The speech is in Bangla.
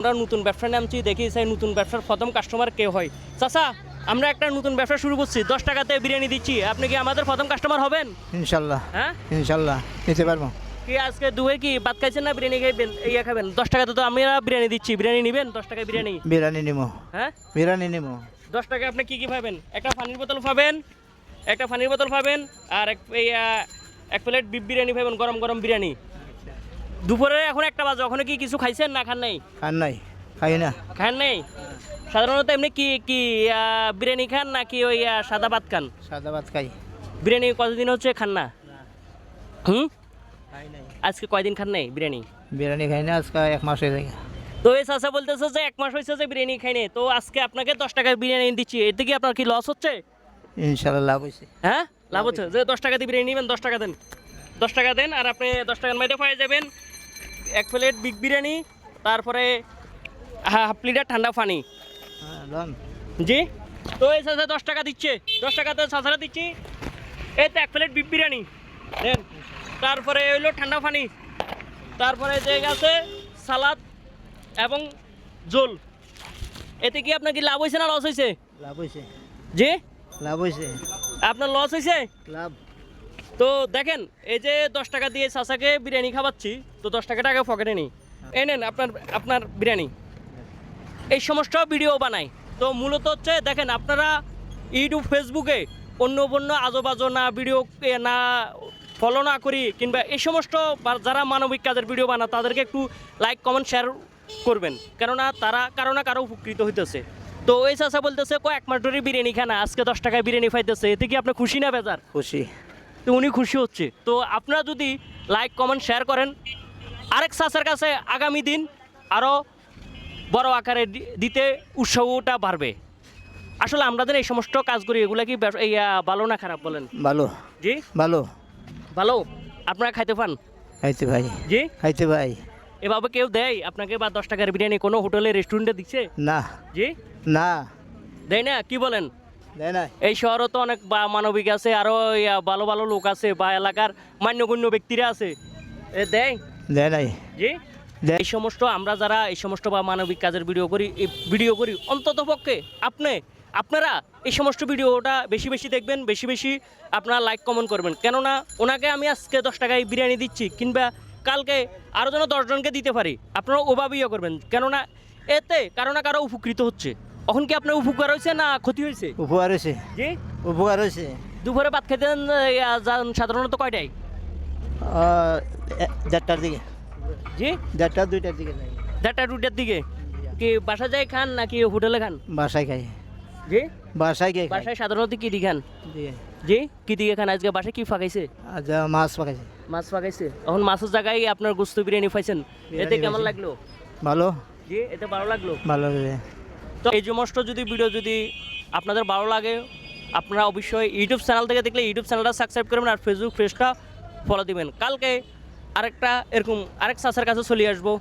আমরা নতুন ব্যবসা নামছি, দেখি সেই নতুন ব্যবসার প্রথম কাস্টমার কে হয়। চাচা, আমরা একটা নতুন ব্যবসা শুরু করছি, 10 টাকাতে বিরিয়ানি দিচ্ছি, আপনি কি আমাদের প্রথম কাস্টমার হবেন? ইনশাল্লাহ, হ্যাঁ ইনশাল্লাহ নিতে পারবো। কি আজকে দুয়ে কি ভাত খাইছেন না বিরিয়ানি খাইবেন? ইয়া খাবেন? 10 টাকাতে তো আমরা বিরিয়ানি দিচ্ছি, বিরিয়ানি নেবেন? 10 টাকায় বিরিয়ানি। বিরিয়ানি নিমো, হ্যাঁ বিরিয়ানি নিমো। 10 টাকায় আপনি কি কি পাবেন? একটা পানির বোতল পাবেন, একটা পানির বোতল পাবেন, আর এক প্লেট বিফ বিরিয়ানি পাবেন, গরম গরম বিরিয়ানি। দুপুরে এখন 1টা বাজে, ওখানে কি কিছু খাইছেন না খান নাই? খান নাই, খাই না। খান নেই? সাধারণত এমনি কি কি বিরিয়ানি খান নাকি ওই সাদা ভাত খান? সাদা ভাত খাই। বিরিয়ানি কতদিন হচ্ছে খান না? হুম, খাই নাই। আজকে কয়দিন খান নাই বিরিয়ানি? বিরিয়ানি খাই না আজকে 1 মাস হয়ে যায়। তো এই চাচা বলতেছে যে 1 মাস হয়েছে যে বিরিয়ানি খাই নাই, তো আজকে আপনাকে 10 টাকায় বিরিয়ানি দিচ্ছি, এতে কি আপনার কি লস হচ্ছে? ইনশাল্লাহ লাভ হয়েছে। হ্যাঁ লাভ হচ্ছে, যে 10 টাকা দিয়ে বিরিয়ানি নেবেন, 10 টাকা দেন, 10 টাকা দেন, আর আপনি 10 টাকার মধ্যে পেয়ে যাবেন 1 প্লেট বিগ বিরিয়ানি, তারপরে হাফ লিটার ঠান্ডা পানি। হ্যাঁ লন। জি, তো এই চাচা 10 টাকা দিচ্ছে, 10 টাকাতে চাচারা দিচ্ছি, এই তো 1 প্লেট বিফ বিরিয়ানি দেন, তারপরে হইলো ঠান্ডা পানি, তারপরে যে আছে সালাদ এবং ঝোল। এতে কি আপনার কি লাভ হয়েছে না লস হয়েছে? লাভ হয়েছে, জি লাভ হয়েছে, আপনার লস হয়েছে? লাভ। তো দেখেন, এই যে 10 টাকা দিয়ে চাচাকে বিরিয়ানি খাওয়াচ্ছি, তো 10 টাকা পকেটে নিই, এই নেন আপনার আপনার বিরিয়ানি। এই সমস্ত ভিডিও বানাই, তো মূলত হচ্ছে দেখেন, আপনারা ইউটিউব ফেসবুকে অন্য আজো না ভিডিও না ফলো না করি, কিংবা এই সমস্ত যারা মানবিক কাজের ভিডিও বানায় তাদেরকে একটু লাইক কমেন্ট শেয়ার করবেন, কেননা তারা কারো না কারো উপকৃত হইতেছে। তো ওই চাচা বলতেছে 1 মাস ধরে বিরিয়ানি খানা, আজকে 10 টাকায় বিরিয়ানি পাইতেছে, এতে কি আপনি খুশি না বেজার? খুশি। তো উনি খুশি হচ্ছে। তো আপনারা যদি লাইক কমেন্ট শেয়ার করেন, আরেক চাচার কাছে আগামী দিন আরও বড় আকারে দিতে উৎসাহটা বাড়বে। আসলে আমাদের এই সমস্ত কাজ করি, এগুলা কি ভালো না খারাপ বলেন? ভালো। জি ভালো। ভালো। আপনারা খাইতে পান? খাইতে ভাই। জি খাইতে ভাই। এভাবে কেউ দেয় আপনাকে বা 10 টাকার বিরিয়ানি কোনো হোটেলে রেস্টুরেন্টে দিচ্ছে? না। জি না। দেয় না? কি বলেন? দেয় না। এই শহরও তো অনেক মানবিক আছে, আরও ভালো ভালো লোক আছে, বা এলাকার মান্যগণ্য ব্যক্তিরা আছে, দেয়? দেয় নাই। জি এই সমস্ত আমরা যারা এই সমস্ত বা মানবিক কাজের ভিডিও করি অন্তত পক্ষে আপনারা এই সমস্ত ভিডিওটা বেশি বেশি দেখবেন, বেশি বেশি আপনারা লাইক কমেন্ট করবেন, কেননা ওনাকে আমি আজকে 10 টাকায় বিরিয়ানি দিচ্ছি, কিংবা কালকে আরও যেন 10 জনকে দিতে পারি, আপনারা ওভাবেই করবেন, কেননা এতে কারো না কারো উপকৃত হচ্ছে। এখন কি আপনার উপকার হয়েছে না ক্ষতি হয়েছে? উপকার হয়েছে। জি উপকার হয়েছে। দুপুরে ভাত খেতে যান সাধারণত কয়টায়? 1:30টার দিকে। জি 1:30 2টার দিকে যাই। 1:30 2টার দিকে কি বাসা যায় খান নাকি হোটেলে খান? বাসায় খাই। জি বাসায় খাই। বাসায় সাধারণত কি দিয়ে খান? দিয়ে। জি কি দিয়ে খান? আজকে বাসায় কি ফাঁকাইছে? আজ মাছ পাকাইছে। মাছ ফাঁকাইছে। এখন মাছের জায়গায় আপনার গোস্ত বিরিয়ানি পাইছেন, এতে কেমন লাগলো? ভালো। জি এতে ভালো লাগলো। ভালো লাগে। তো এই সমস্ত ভিডিও যদি আপনাদের ভালো লাগে, আপনারা অবশ্যই ইউটিউব চ্যানেল থেকে দেখলে ইউটিউব চ্যানেলটা সাবস্ক্রাইব করবেন, আর ফেসবুক পেজটা ফলো দিবেন। কালকে আরেকটা এরকম আরেক চাচার কাছে চলে আসবো।